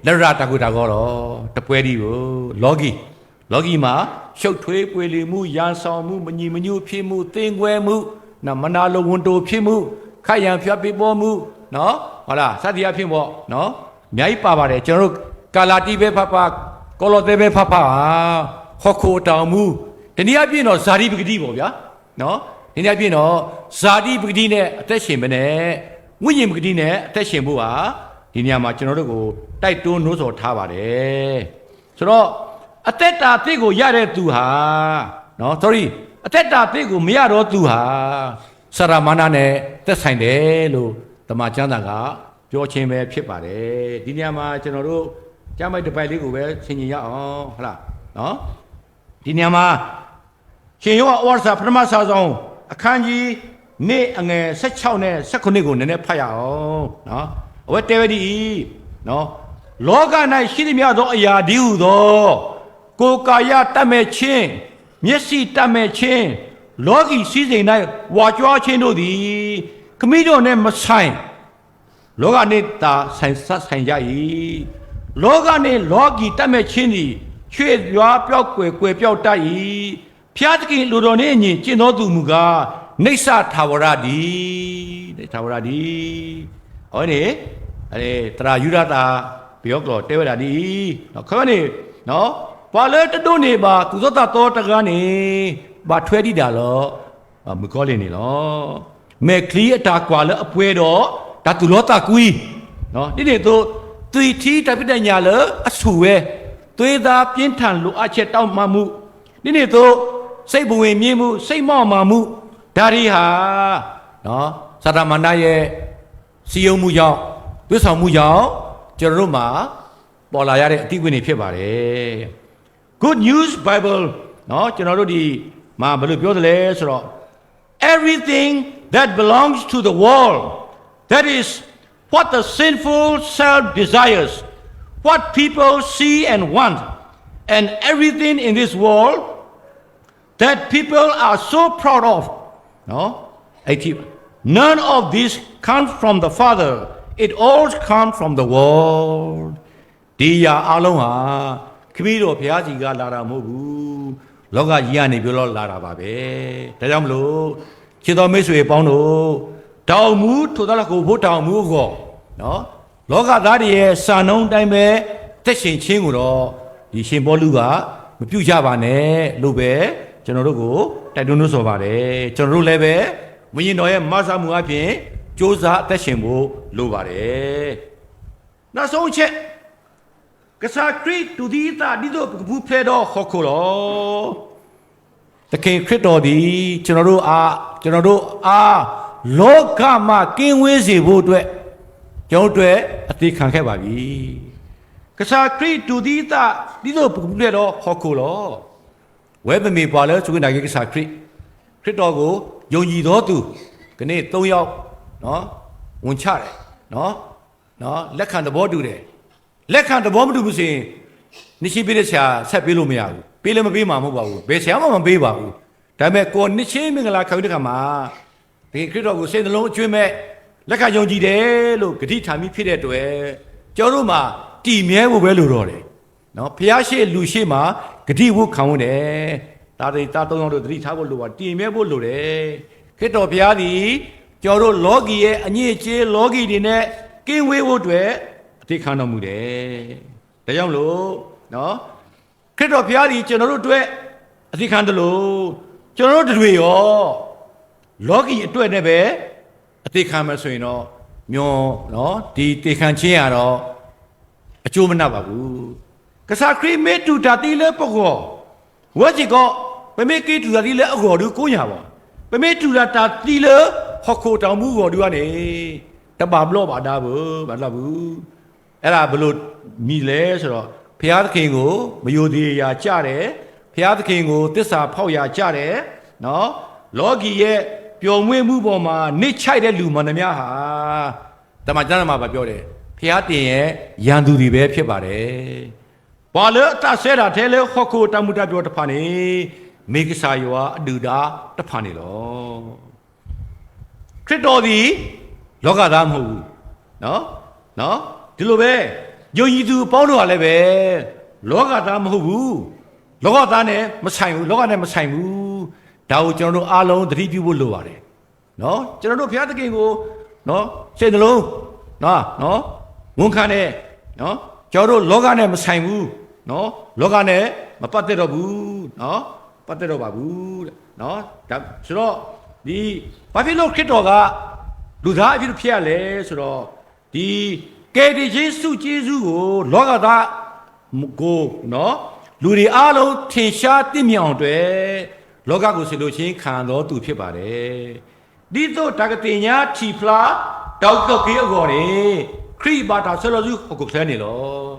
လရတာကူတာကောတော့တပွဲဒီဘောလောကီမှာရှုပ်ထွေးပွေလီမှုရန်ဆောင်မှုမညီမညွတ်ဖြစ်မှုသင်္ကွဲမှုမနာလိုဝန်တိုဖြစ်မှုခိုက်ရန်ဖြတ်ပေးပေါ်မှုနော်ဟုတ်လားစသည်အဖြစ်ပေါ့နော်အများကြီးပါပါတယ်ကျွန်တော်တို့ကာလာတီပဲဖဖကောလောသေးပဲဖဖဟောခိုတောင်မှုဒီနေ့အပြည့်တော့ဇာတိပဂတိပေါ့ဗျာနော်ဒီနေ့အပြည့်တော့ဇာတိပဂတိနဲ့အသက်ရှင်မနဲ့ဝိညာဉ်ပဂတိနဲ့အသက်ရှင်ဖို့ဟာဒီနေရာမှာကျွန်တော်တို့ကိုတိုက်တွန်းနှိုးဆော်ထားပါတယ်ဆိုတော့အသက်တာအသစ်ကိုရတဲ့သူဟာနော် sorry အသက်တာအသစ်ကိုမရတော့သူဟာစရမဏနဲ့သက်ဆိုင်တယ်လို့တမန်ကျမ်းစာကပြောခြင်းပဲဖြစ်ပါတယ်ဒီနေရာမှာကျွန်တော်တို့ကျမ်းပိုက်တစ်ပိုက်လေးကိုပဲဆင်ခြင်ရအောင်ဟုတ်လားနော်ဒီနေရာမှာရှင်ယောဟန်ဩဝါဒစာပထမစာဆောင်အခန်းကြီး1အငယ်16နဲ့19ကိုနည်းနည်းဖတ်ရအောင်နော်အဝဲတဲဝဒီနော်လောက၌ရှိသမျှသောအရာဒီဟုသောကိုယ်ကာယတတ်မဲ့ခြင်းမျက်စိတတ်မဲ့ခြင်းလောကီစည်းစိမ်၌ဝါကြွားခြင်းတို့သည်ခမည်းတော်နှင့်မဆိုင်လောကနှင့်သာဆိုင်ကြ၏လောကနှင့်လောကီတတ်မဲ့ခြင်းသည်ချွေရွာပြောက်ကွယ်ပြောက်တတ်၏ဖျားသခင်လူတော်နှင့်အညီကျင့်တော်သူမူကားနေဆထာဝရသည်ဟောနေအဲတရာယူရတာ ပြောကတော်တဲဝတာဒီနော်ခမနေနော်ဘာလဲတတုနေပါသူသောတာတော်တကားနေဘာထွဲတိတာလောမကောလင်းနေလောမဲကလီအတာကွာလဲအပွဲတော့ဒါသူလောတာကွီနော်ဒီနေသူသွီထီတပိတညာလဲအဆူပဲသွေးသားပြင်းထန်လိုအပ်ချက်တောက်မှမှုဒီနေသူစိတ်ဘဝင်မြင်မှုစိတ်မော့မှမှုဒါရီဟာနော်စာတမန္တရဲ့စီယုံမှုကြောင့်သွေးဆောင်မှုကြောင့်ကျွန်တော်တို့မှာပေါ်လာရတဲ့အတိအကျတွေဖြစ်ပါတယ် Good News Bible နော်ကျွန်တော်တို့ဒီမှာဘယ်လိုပြောသလဲဆိုတော့ everything that belongs to the world that is what the sinful self desires what people see and want and everything in this world that people are so proud of no none of this comes from the Father it all comes from the world ဒီရာအလုံးဟာခမည်းတော်ဘုရားကြီးကလာတာမဟုတ်ဘူးလောကကြီးကနေပြောလို့လာတာပါပဲဒါကြောင့်မလို့ခြေတော်မိတ်ဆွေပေါင်းတို့တောင်မူထိုတော်ကိုဖို့တောင်မူကိုနော်လောကသားတွေရဲ့စာနှုံးတိုင်းပဲသက်ရှင်ချင်းကိုတော့ဒီရှင်ပေါလုကမပြုတ်ကြပါနဲ့လို့ပဲကျွန်တော်တို့ကိုတိုက်တွန်းလို့ဆိုပါတယ်ကျွန်တော်တို့လည်းပဲဝိညာဉ်တော်ရဲ့မဆာမှုအပြင်စ조사အသက်ရှင်ဖို့လိုပါတယ်နောက်ဆုံးချက်ကစားခရစ်တူဒီတာဒီတို့ဘူးဖဲတော့ခေါ်ခေါ်တော့တကယ်ခရစ်တော်ဒီကျွန်တော်တို့အားလောကမှာကင်းဝေးစေဖို့အတွက်ကျွန်တော်တို့အသေးခံခဲ့ပါပြီကစားခရစ်တူဒီတာဒီတို့ဘူးဖဲတော့ခေါ်ခေါ်တော့ဝဲမမေပါလဲဆိုရင်ဒါကစားခရစ်တော်ကိုယုံကြည်တော်သူခနေ့3ယောက်နော်ဝန်ချတယ်နော်လက်ခံသဘောတူတယ်လက်ခံသဘောမတူဘူးဆိုရင်နိရှိပေးတဲ့ဆရာဆက်ပေးလို့မရဘူးပေးလည်းမပေးမှာမဟုတ်ပါဘူးဘယ်ဆရာမှမပေးပါဘူးဒါပေမဲ့ကိုနိရှိမင်္ဂလာခံရတဲ့ခါမှာဒီခရစ်တော်ကိုစိတ်နှလုံးအကျွမ်းမဲ့လက်ခံယုံကြည်တယ်လို့ဂတိထားပြီးဖြစ်တဲ့အတွက်ကျွန်တော်တို့မှာတည်မြဲဖို့ပဲလိုတော့တယ်နော်ဖျားရှိလူရှိမှာဂတိဝတ်ခံဝင်တယ်ဒါတွေတာသုံးအောင်တို့ဂတိထားဖို့လိုပါတည်မြဲဖို့လိုတယ်ခရစ်တော်ဘုရားသည်ကျွန်တော်တို့လောကီရဲ့အညစ်အကြေးလောကီတွေနဲ့ကင်းဝေးဖို့အတွက်အသိခံတော်မူတယ်။ဒါကြောင့်လို့နော်ခရစ်တော်ဘုရားသည်ကျွန်တော်တို့အတွက်အသိခံတယ်လို့ကျွန်တော်တို့တွေရောလောကီအတွက်နဲ့ပဲအသိခံမယ်ဆိုရင်တော့မျောနော်ဒီသိခံခြင်းရတော့အကျိုးမနှပ်ပါဘူး။ကစားခရစ်မေတူတာတိလေပကောဝတ်ချီကောပမေကီတူတာတိလေအကောဒူကိုညာပါပမေတူတာတိလေဟောခိုတောင်မှုကောဒူကနေတပါဘလော့ပါတာဘူးမလားဘူးအဲ့ဒါဘလို့မိလဲဆိုတော့ဘုရားသခင်ကိုမယိုသေးရာကြတယ်ဘုရားသခင်ကိုတစ္ဆာဖောက်ရာကြတယ်နော်လောကီရဲ့ပျော်မွေ့မှုပေါ်မှာနစ်ချိုက်တဲ့လူမှန်သမျှဟာတမန်ကျမ်းမှာပြောတယ်ဘုရားတင်ရဲ့ရန်သူတွေပဲဖြစ်ပါတယ်ဘာလဲအတဆဲတာထဲလဲဟောခိုတမှုတပြောတဖာနေမေကစာယောအတူတာတဖာနေလောခရစ်တော်သည်လောကသားမဟုတ်ဘူးနော်ဒီလိုပဲယုံကြည်သူပေါင်းတို့ကလည်းပဲလောကသားမဟုတ်ဘူးလောကသားနဲ့မဆိုင်ဘူးလောကနဲ့မဆိုင်ဘူးဒါကိုကျွန်တော်တို့အားလုံးသတိပြုဖို့လိုပါတယ်နော်ကျွန်တော်တို့ဘုရားသခင်ကိုနော်စိတ်နှလုံးနော်ဝန်ခံတယ်နော်ကျွန်တော်တို့လောကနဲ့မဆိုင်ဘူးနော်လောကနဲ့မပတ်သက်တော့ဘူးနော်ပတ်သက်တော့ပါဘူးတဲ့နော်ဒါဆိုတော့ဒီဘာဖြစ်လို့ခရစ်တော်ကလူသားအဖြစ်ဖြစ်ရလဲဆိုတော့ဒီကယ်တင်ခြင်းစုကျေးဇူးကိုလောကသားကိုနော်လူတွေအားလုံးထင်ရှားသိမြင်အောင်အတွက်လောကကိုဆင်လို့ချင်းခံတော်သူဖြစ်ပါတယ်ဒီတော့တကတိညာထီဖလာတောက်တော့ကေအကောနေခရိဘာတာဆလောစုကိုခဲနေလို့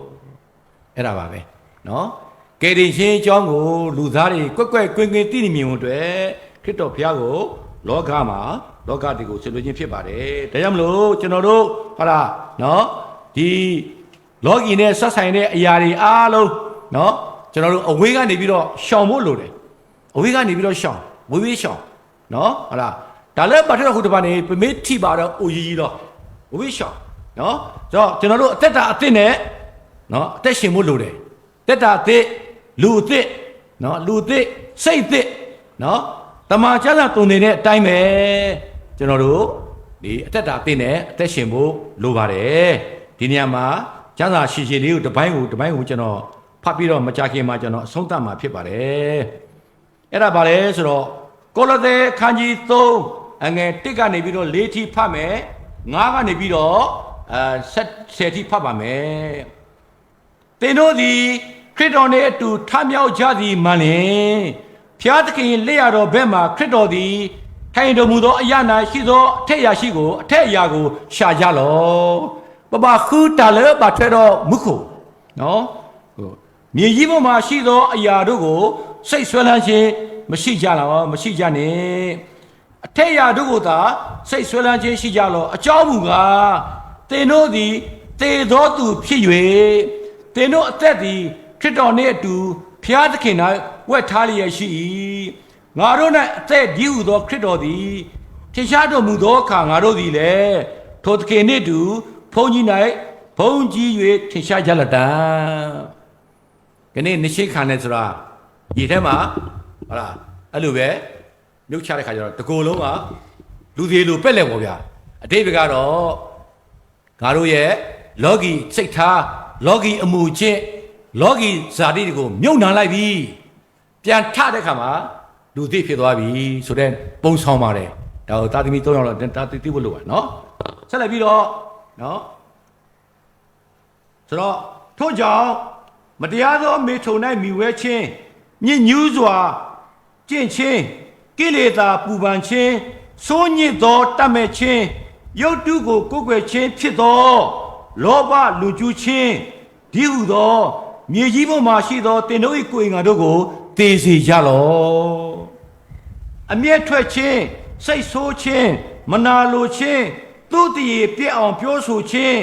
အဲ့ဒါပါပဲနော်ကယ်တင်ခြင်းအကြောင်းကိုလူသားတွေကွက်ကွင်းသိနေမြင်ဖို့အတွက်ခရစ်တော်ဘုရားကိုလောကမှာလောကတွေကိုဆင်လို့ချင်းဖြစ်ပါတယ်ဒါကြောင့်မလို့ကျွန်တော်တို့ဟုတ်လားနော်ဒီလောကီနဲ့ဆက်ဆိုင်တဲ့အရာတွေအားလုံးနော်ကျွန်တော်တို့အဝေးကနေပြီးတော့ရှောင်ဖို့လိုတယ်အဝေးကနေပြီးတော့ရှောင်ဝေးရှောင်နော်ဟုတ်လားဒါလည်းပတ်ထတော့ခုတပါနေပမေးထိပါတော့အိုကြီးတော့ဝေးရှောင်နော်ဆိုတော့ကျွန်တော်တို့အသက်တာအသစ်နဲ့နော်အသက်ရှင်ဖို့လိုတယ်တက်တာအသစ်လူအသစ်နော်လူအသစ်စိတ်အသစ်နော်တမန်ကျမ်းစာတုံနေတဲ့အတိုင်းပဲကျွန်တော်တို့ဒီအသက်တာအသစ်နဲ့အသက်ရှင်ဖို့လိုပါတယ်ဒီနေရာမှာ ကျမ်းစာရှည်ရှည်လေးကိုတစ်ပိုင်းကိုကျွန်တော်ဖတ်ပြီးတော့မကြခင်မှာကျွန်တော်အဆုံးသတ်မှာဖြစ်ပါတယ်အဲ့ဒါပါလဲဆိုတော့ကိုလောသဲခန်းကြီး3အငယ်1ကနေပြီးတော့4ထိဖတ်မယ်9ကနေပြီးတော့10ထိဖတ်ပါမယ်သင်တို့သည်ခရစ်တော်နှင့်အတူထမြောက်ကြသည်မှန်လျှင်ဖျားသခင်လက်ရတော်ဘက်မှခရစ်တော်သည်ထိုင်တော်မူသောအရာ၌ရှိသောအထက်အရာကိုရှာကြလောပပခူတာလေပါထွဲတော့မုခုနော်မြေကြီးပေါ်မှာရှိသောအရာတို့ကိုစိတ်ဆွဲလန်းခြင်းမရှိကြလောမရှိကြနဲ့အထက်အရာတို့ကိုသာစိတ်ဆွဲလန်းခြင်းရှိကြလောအကြောင်းမူကားသင်တို့သည်သေသောသူဖြစ်၍သင်တို့အသက်သည်ခရစ်တော်နှင့်အတူဖျားသခင်၌ဝက်ထားလျက်ရှိ၏ငါတို့၌အသက်ဒီဟုသောခရစ်တော်သည်ထင်ရှားတော်မူသောအခါငါတို့သည်လည်းထိုသခင်နှင့်အတူဘုန်းကြီး၌ဘုန်းကြီး၍ထင်ရှားကြလတံခနေ့နှရှိခံနေဆိုတာဒီထဲမှာဟုတ်လားအဲ့လိုပဲမြုပ်ချတဲ့ခါကျတော့တကိုယ်လုံးကလူသေးလူပက်လက်ပေါ့ဗျာအတိတ်ကတော့ငါတို့ရဲ့လောကီစိတ်ထားလောကီအမှုချင်းလောကီဇာတိတွေကိုမြုပ်နှံလိုက်ပြီပြန်ထတဲ့ခါမှာလူသိဖြစ်သွားပြီဆိုတဲ့ပုံဆောင်ပါတယ်ဒါကိုသာသမီ3ယောက်လောက်ဒါသိဖို့လိုပါနော်ဆက်လက်ပြီးတော့နော်ဆိုတော့ထို့ကြောင့်မတရားသောမေထုံ၌မိဝဲခြင်းညစ်ညူးစွာကျင့်ခြင်းကိလေသာပူပန်ခြင်းဆိုးညစ်သောတတ်မဲ့ခြင်းရုပ်တုကိုကိုယ်ွယ်ခြင်းဖြစ်သောလောဘလူကျူးခြင်းဒီဟုသောမြေကြီးပေါ်မှာရှိသောတင်တို့၏ကိုယ်ငါတို့ကိုသေစေကြလောအမျက်ထွက်ခြင်းစိတ်ဆိုးခြင်းမနာလိုခြင်းသူတည်ပြည့်အောင်ပြောဆိုခြင်း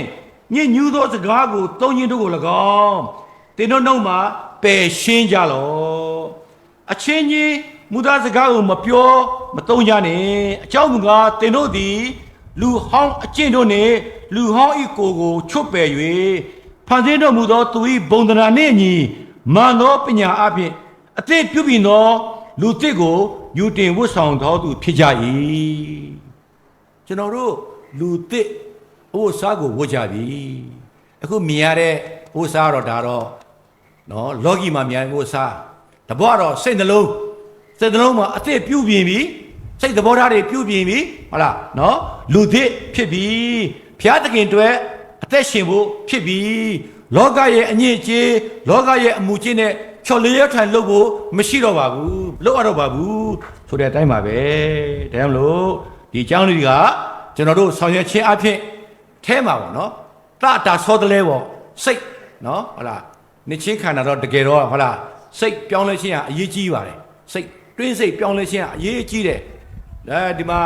ညစ်ညူးသောစကားကိုသုံးခြင်းတို့ကို၎င်းတင်တို့နှုတ်မှာပယ်ရှင်းကြလောအချင်းချင်းမူသားစကားကိုမပြောမသုံးကြနဲ့အကြောင်းမူကားတင်တို့သည်လူဟောင်းအကျင့်တို့နှင့်လူဟောင်းဤကိုချွတ်ပယ်၍ဖန်ဆင်းတော်မူသောသူ၏ဘုံသဏ္ဍာန်နှင့်အညီမှန်သောပညာအပြင်အသည့်ပြုပြင်သောလူသစ်ကိုယူတင်ဝတ်ဆောင်သောသူဖြစ်ကြ၏ကျွန်တော်တို့လူသစ်ဥစ္စာကိုဝတ်ကြပြီအခုမြင်ရတဲ့ဥစ္စာတော့ဒါတော့နော်လောကီမှာမြင်ရတဲ့ဥစ္စာတဘောတော့စိတ်နှလုံးမှာအသည့်ပြုပြင်ပြီစိတ်သဘောထားတွေပြုပြင်ပြီဟုတ်လားနော်လူသစ်ဖြစ်ပြီဘုရားသခင်တွေ့အသက်ရှင်ဖို့ဖြစ်ပြီလောကရဲ့အညစ်အကြေးလောကရဲ့အမှုချင်းနဲ့ချော်လျက်ထိုင်လုပ်ဖို့မရှိတော့ပါဘူးလုပ်ရတော့ပါဘူးဆိုတဲ့အတိုင်းပါပဲဒါကြောင့်မလို့ဒီအကြောင်းလေးကကျွန်တော်တို့ဆောင်ရွက်ခြင်းအဖြစ်ထဲမှာပေါ့နော်တာဆောတလဲပေါ့စိတ်နော်ဟုတ်လားနေချင်းခန္ဓာတော့တကယ်တော့ဟုတ်လားစိတ်ပြောင်းလဲခြင်းကအရေးကြီးပါတယ်စိတ်တွင်းစိတ်ပြောင်းလဲခြင်းကအရေးကြီးတယ်ဒီမှာ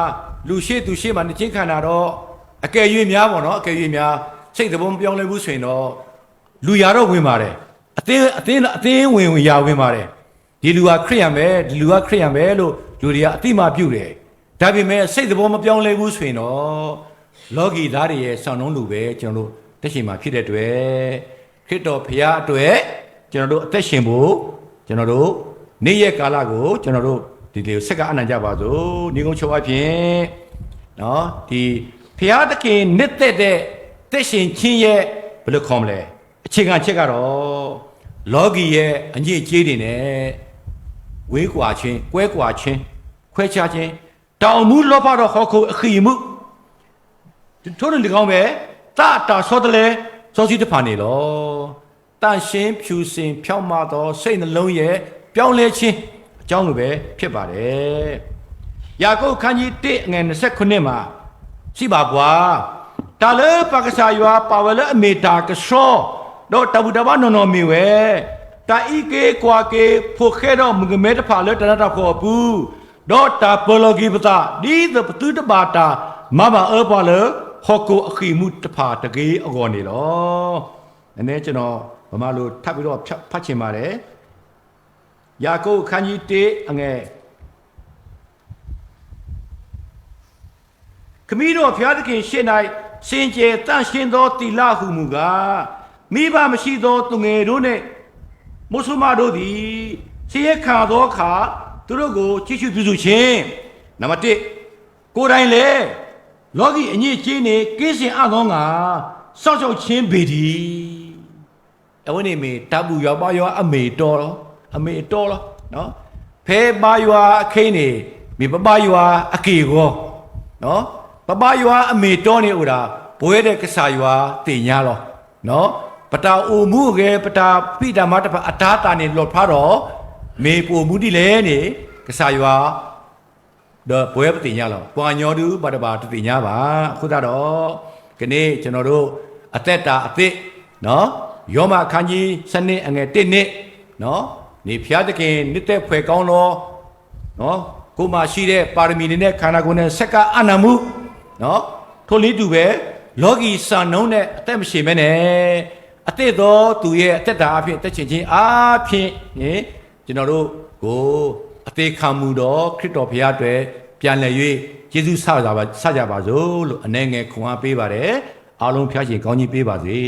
လူရှိသူရှိမှနေချင်းခန္ဓာတော့အကယ်၍များပေါ့နော်အကယ်၍များစိတ်သဘောမပြောင်းလဲဘူးဆိုရင်တော့လူရတော့ဝင်ပါတယ်အသင်းဝင်ရဝင်ပါတယ်ဒီလူကခရစ်ယာန်ပဲဒီလူကခရစ်ယာန်ပဲလို့လူတွေကအတိမပြုတယ်ဒါပေမဲ့စိတ်သဘောမပြောင်းလဲဘူးဆိုရင်တော့လောကီသားတွေရဲ့ဆောင်းနှုံးလူပဲကျွန်တော်တို့တက်ရှင်မှာဖြစ်တဲ့အတွက်ခရစ်တော်ဖရာအတွက်ကျွန်တော်တို့အသက်ရှင်ဖို့ကျွန်တော်တို့နေ့ရက်ကာလကိုကျွန်တော်တို့ဒီစက်ကအနံ့ကြပါစို့ညီကုန်းချုပ်အဖြစ်နော်ဒီဖရာသခင်နှစ်သက်တဲ့သက်ရှင်ခြင်းရဲ့ဘယ်လိုခေါ်မလဲအခြေခံချက်ကတော့လောကီရဲ့အညစ်အကြေးတွေနဲ့ဝေးကွာခြင်းကွဲကွာခြင်းခွဲခြားခြင်းတောင်မှုလောဘတော့ဟောခုအခီမှုထို့နည်း၎င်းပဲတာဆောတလဲစောစီတဖာနေလောတန်ရှင်းဖြူစင်ဖြောင်းမသောစိတ်နှလုံးရဲ့ပြောင်းလဲခြင်းအကြောင်းလိုပဲဖြစ်ပါတယ်ယာကုပ်ခန်းကြီး1ငွေ29မှာရှိပါကွာတာလေပက္ကစာရွာပါဝလေအမေတာကဆောတော့တဘူတဘာနော်မီဝဲတာဤကေကွာကေဖို့ခဲတော့မငမဲတဖာလေတနတခေါ်ဘူးတော့တာပလောဂီပတာဒီသပတူတဘာတာမဘာအပါလေဟောကိုအခီမှုတဖာတကေးအကောနေလောနည်းနည်းကျွန်တော်ဗမာလိုထပ်ပြီးတော့ဖတ်ချင်ပါတယ်ယာကုပ်ခန်းကြီး1အငယ်ခမည်းတော်ဘုရားသခင်ရှေ့၌စင်ကြယ်တန့်ရှင်းသောတိလဟုမူကားမိဘမရှိသောသူငယ်တို့နှင့်မုဆုမတို့သည်ဆင်းရဲခံသောအခါသူတို့ကိုကြည့်ရှုပြုစုခြင်းနံပါတ်1ကိုယ်တိုင်လည်းလောကီအညစ်အကြေးနှင့်ကင်းစင်အပ်သောငါ စောင့်ရှောက်ခြင်းပေသည်အဝိနေမေတပူရောပါရောအမေတော်လောအမေတော်လောနော်ဖဲပါရွာအခင်းနေမိပပရွာအကေကောနော်ပပရွာအမေတော်နေဥတာဘွဲတဲ့ကစားရွာတင်ညာလောနော်ပတာအိုမှုကေပတာပိတာမတဖအတားတာနေလော်ဖားတော့မေပူမှုတိလဲနေကစားရွာတော့ဘွဲပတင်ညာလောပွာညောတူပတပါတတင်ညာပါခုတော့ကနေ့ကျွန်တော်တို့အသက်တာအသစ်နော်ယောမခန်းကြီးစနစ်အငယ်1နှစ်နော်နေဖျားတခင်နှစ်သက်ဖွယ်ကောင်းတော့နော်ကိုမှရှိတဲ့ပါရမီတွေနဲ့ခန္ဓာကိုယ်နဲ့ဆက်ကအနံမှုနော်ထိုလေးတူပဲလောကီစာနှုံးနဲ့အသက်မရှိမဲနဲ့အသက်တော်သူရဲ့အသက်တာအဖြစ်တက်ချင်ခြင်းအားဖြင့်ကျွန်တော်တို့ကိုအသေးခံမှုတော်ခရစ်တော်ဘုရားအတွက်ပြန်လည်၍ယေရှုဆကြပါစို့လို့အနေငယ်ခွန်အားပေးပါတယ်အားလုံးဖျားရှင်ကောင်းကြီးပေးပါစေ